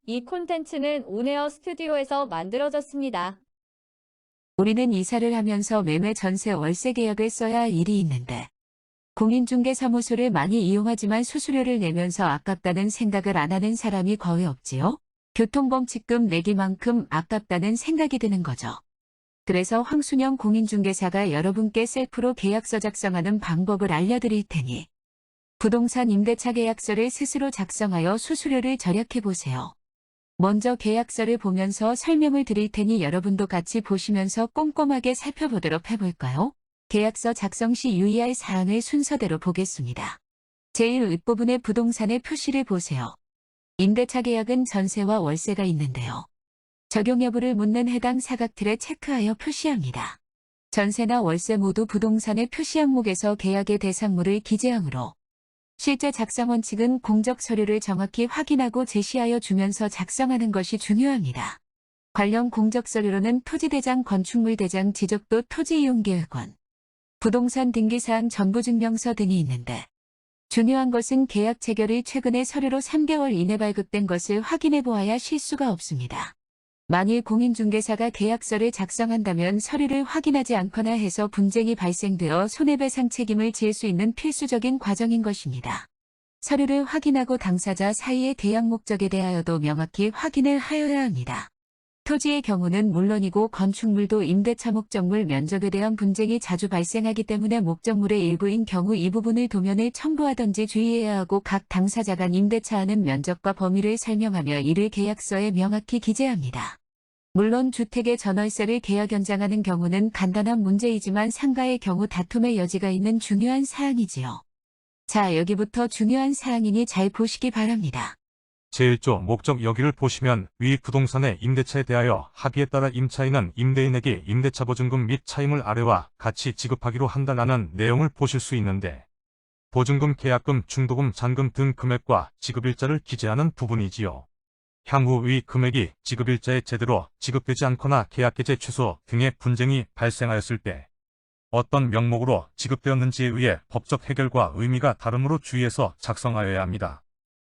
이 콘텐츠는 온에어 스튜디오에서 만들어졌습니다. 우리는 이사를 하면서 매매 전세 월세 계약을 써야 할 일이 있는데 공인중개사무소를 많이 이용하지만 수수료를 내면서 아깝다는 생각을 안 하는 사람이 거의 없지요. 교통범칙금 내기만큼 아깝다는 생각이 드는 거죠. 그래서 황순영 공인중개사가 여러분께 셀프로 계약서 작성하는 방법을 알려드릴 테니 부동산 임대차 계약서를 스스로 작성하여 수수료를 절약해 보세요. 먼저 계약서를 보면서 설명을 드릴 테니 여러분도 같이 보시면서 꼼꼼하게 살펴보도록 해볼까요? 계약서 작성 시 유의할 사항을 순서대로 보겠습니다. 제1 윗부분의 부동산의 표시를 보세요. 임대차 계약은 전세와 월세가 있는데요. 적용 여부를 묻는 해당 사각틀에 체크하여 표시합니다. 전세나 월세 모두 부동산의 표시 항목에서 계약의 대상물을 기재하므로 실제 작성 원칙은 공적 서류를 정확히 확인하고 제시하여 주면서 작성하는 것이 중요합니다. 관련 공적 서류로는 토지대장, 건축물대장, 지적도, 토지이용계획원, 부동산 등기사항 전부증명서 등이 있는데 중요한 것은 계약 체결이 최근에 서류로 3개월 이내 발급된 것을 확인해 보아야 실수가 없습니다. 만일 공인중개사가 계약서를 작성한다면 서류를 확인하지 않거나 해서 분쟁이 발생되어 손해배상 책임을 질 수 있는 필수적인 과정인 것입니다. 서류를 확인하고 당사자 사이의 계약 목적에 대하여도 명확히 확인을 하여야 합니다. 토지의 경우는 물론이고 건축물도 임대차 목적물 면적에 대한 분쟁이 자주 발생하기 때문에 목적물의 일부인 경우 이 부분을 도면을 첨부하던지 주의해야 하고 각 당사자 간 임대차하는 면적과 범위를 설명하며 이를 계약서에 명확히 기재합니다. 물론 주택의 전월세를 계약 연장하는 경우는 간단한 문제이지만 상가의 경우 다툼의 여지가 있는 중요한 사항이지요. 자, 여기부터 중요한 사항이니 잘 보시기 바랍니다. 제1조 목적 여기를 보시면 위 부동산의 임대차에 대하여 합의에 따라 임차인은 임대인에게 임대차 보증금 및 차임을 아래와 같이 지급하기로 한다라는 내용을 보실 수 있는데 보증금, 계약금, 중도금, 잔금 등 금액과 지급일자를 기재하는 부분이지요. 향후 위 금액이 지급일자에 제대로 지급되지 않거나 계약 해제 취소 등의 분쟁이 발생하였을 때 어떤 명목으로 지급되었는지에 의해 법적 해결과 의미가 다르므로 주의해서 작성하여야 합니다.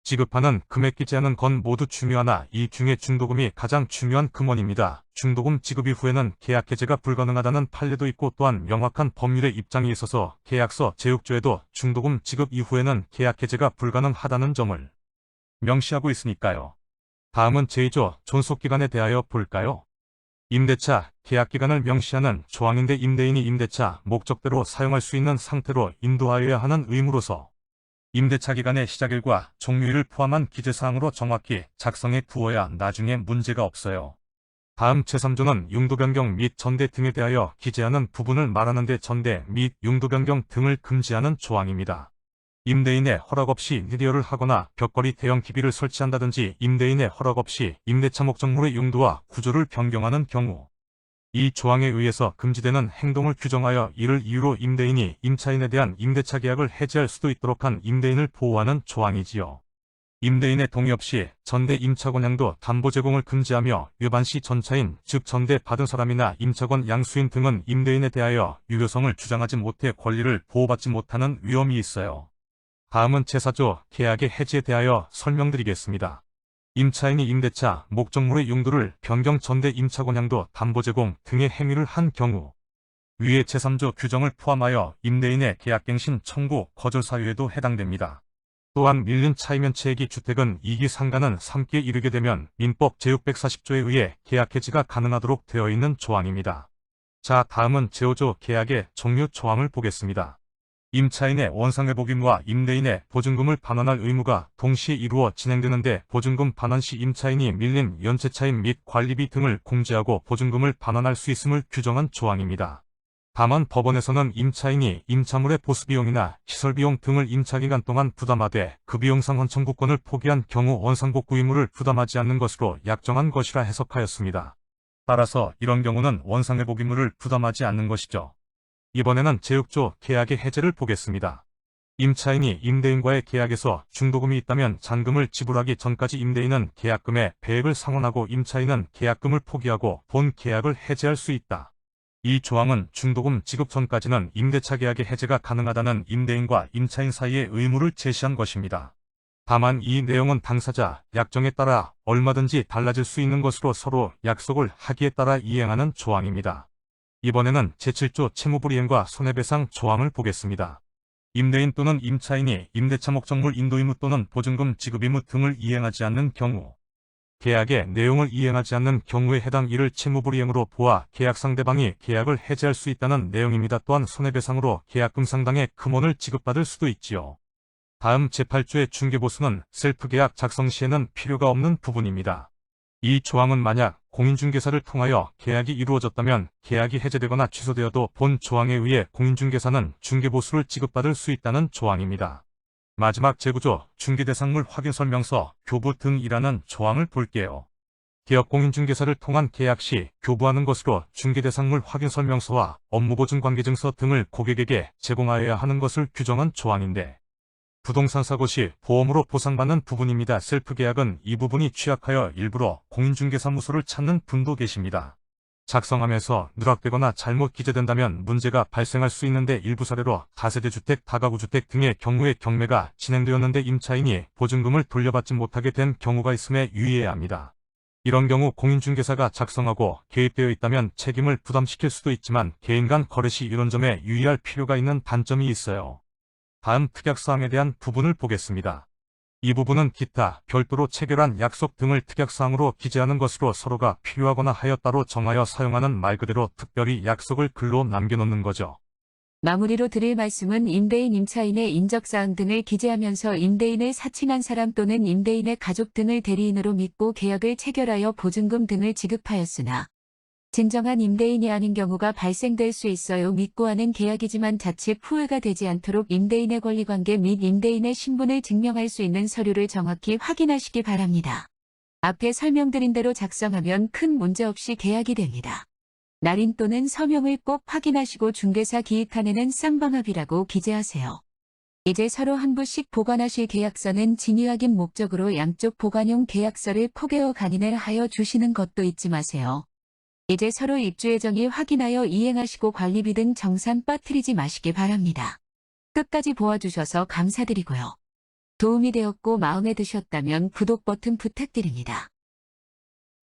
지급하는 금액 기재하는 건 모두 중요하나 이 중에 중도금이 가장 중요한 금원입니다. 중도금 지급 이후에는 계약 해제가 불가능하다는 판례도 있고 또한 명확한 법률의 입장이 있어서 계약서 제6조에도 중도금 지급 이후에는 계약 해제가 불가능하다는 점을 명시하고 있으니까요. 다음은 제2조 존속기간에 대하여 볼까요? 임대차, 계약기간을 명시하는 조항인데 임대인이 임대차 목적대로 사용할 수 있는 상태로 인도하여야 하는 의무로서 임대차 기간의 시작일과 종료일을 포함한 기재사항으로 정확히 작성해 두어야 나중에 문제가 없어요. 다음 제3조는 용도 변경 및 전대 등에 대하여 기재하는 부분을 말하는데 전대 및 용도 변경 등을 금지하는 조항입니다. 임대인의 허락 없이 인테리어를 하거나 벽걸이 대형 TV를 설치한다든지 임대인의 허락 없이 임대차 목적물의 용도와 구조를 변경하는 경우 이 조항에 의해서 금지되는 행동을 규정하여 이를 이유로 임대인이 임차인에 대한 임대차 계약을 해지할 수도 있도록 한 임대인을 보호하는 조항이지요. 임대인의 동의 없이 전대 임차권양도 담보 제공을 금지하며 위반시 전차인 즉 전대 받은 사람이나 임차권 양수인 등은 임대인에 대하여 유효성을 주장하지 못해 권리를 보호받지 못하는 위험이 있어요. 다음은 제4조 계약의 해지에 대하여 설명드리겠습니다. 임차인이 임대차 목적물의 용도를 변경 전대 임차권양도 담보 제공 등의 행위를 한 경우 위의 제3조 규정을 포함하여 임대인의 계약갱신 청구 거절 사유에도 해당됩니다. 또한 밀린 차이면체액이 주택은 2기 상가는 3기에 이르게 되면 민법 제640조에 의해 계약 해지가 가능하도록 되어 있는 조항입니다. 자, 다음은 제5조 계약의 종료 조항을 보겠습니다. 임차인의 원상회복 의무와 임대인의 보증금을 반환할 의무가 동시에 이루어 진행되는데 보증금 반환 시 임차인이 밀린 연체차임 및 관리비 등을 공제하고 보증금을 반환할 수 있음을 규정한 조항입니다. 다만 법원에서는 임차인이 임차물의 보수비용이나 시설비용 등을 임차기간 동안 부담하되 그 비용상 헌청구권을 포기한 경우 원상복구 의무를 부담하지 않는 것으로 약정한 것이라 해석하였습니다. 따라서 이런 경우는 원상회복 의무를 부담하지 않는 것이죠. 이번에는 제6조 계약의 해제를 보겠습니다. 임차인이 임대인과의 계약에서 중도금이 있다면 잔금을 지불하기 전까지 임대인은 계약금의 배액을 상환하고 임차인은 계약금을 포기하고 본 계약을 해제할 수 있다. 이 조항은 중도금 지급 전까지는 임대차 계약의 해제가 가능하다는 임대인과 임차인 사이의 의무를 제시한 것입니다. 다만 이 내용은 당사자 약정에 따라 얼마든지 달라질 수 있는 것으로 서로 약속을 하기에 따라 이행하는 조항입니다. 이번에는 제7조 채무불이행과 손해배상 조항을 보겠습니다. 임대인 또는 임차인이 임대차 목적물 인도 의무 또는 보증금 지급 의무 등을 이행하지 않는 경우, 계약의 내용을 이행하지 않는 경우에 해당 일을 채무불이행으로 보아 계약 상대방이 계약을 해지할 수 있다는 내용입니다. 또한 손해배상으로 계약금 상당의 금원을 지급받을 수도 있지요. 다음 제8조의 중개보수는 셀프계약 작성 시에는 필요가 없는 부분입니다. 이 조항은 만약 공인중개사를 통하여 계약이 이루어졌다면 계약이 해제되거나 취소되어도 본 조항에 의해 공인중개사는 중개보수를 지급받을 수 있다는 조항입니다. 마지막 제9조 중개대상물 확인설명서 교부 등이라는 조항을 볼게요. 기업공인중개사를 통한 계약 시 교부하는 것으로 중개대상물 확인설명서와 업무보증관계증서 등을 고객에게 제공하여야 하는 것을 규정한 조항인데, 부동산 사고 시 보험으로 보상받는 부분입니다. 셀프계약은 이 부분이 취약하여 일부러 공인중개사무소를 찾는 분도 계십니다. 작성하면서 누락되거나 잘못 기재된다면 문제가 발생할 수 있는데, 일부 사례로 다세대 주택, 다가구 주택 등의 경우에 경매가 진행되었는데 임차인이 보증금을 돌려받지 못하게 된 경우가 있음에 유의해야 합니다. 이런 경우 공인중개사가 작성하고 개입되어 있다면 책임을 부담시킬 수도 있지만 개인 간 거래 시 이런 점에 유의할 필요가 있는 단점이 있어요. 다음 특약사항에 대한 부분을 보겠습니다. 이 부분은 기타, 별도로 체결한 약속 등을 특약사항으로 기재하는 것으로 서로가 필요하거나 하여 따로 정하여 사용하는 말 그대로 특별히 약속을 글로 남겨놓는 거죠. 마무리로 드릴 말씀은 임대인, 임차인의 인적사항 등을 기재하면서 임대인을 사칭한 사람 또는 임대인의 가족 등을 대리인으로 믿고 계약을 체결하여 보증금 등을 지급하였으나 진정한 임대인이 아닌 경우가 발생될 수 있어요. 믿고 하는 계약이지만 자칫 후회가 되지 않도록 임대인의 권리관계 및 임대인의 신분을 증명할 수 있는 서류를 정확히 확인하시기 바랍니다. 앞에 설명드린 대로 작성하면 큰 문제 없이 계약이 됩니다. 날인 또는 서명을 꼭 확인하시고 중개사 기입칸에는 쌍방합이라고 기재하세요. 이제 서로 한 부씩 보관하실 계약서는 진위 확인 목적으로 양쪽 보관용 계약서를 포개어 간인을 하여 주시는 것도 잊지 마세요. 이제 서로 입주예정일 확인하여 이행하시고 관리비 등 정산 빠뜨리지 마시기 바랍니다. 끝까지 보아주셔서 감사드리고요. 도움이 되었고 마음에 드셨다면 구독 버튼 부탁드립니다.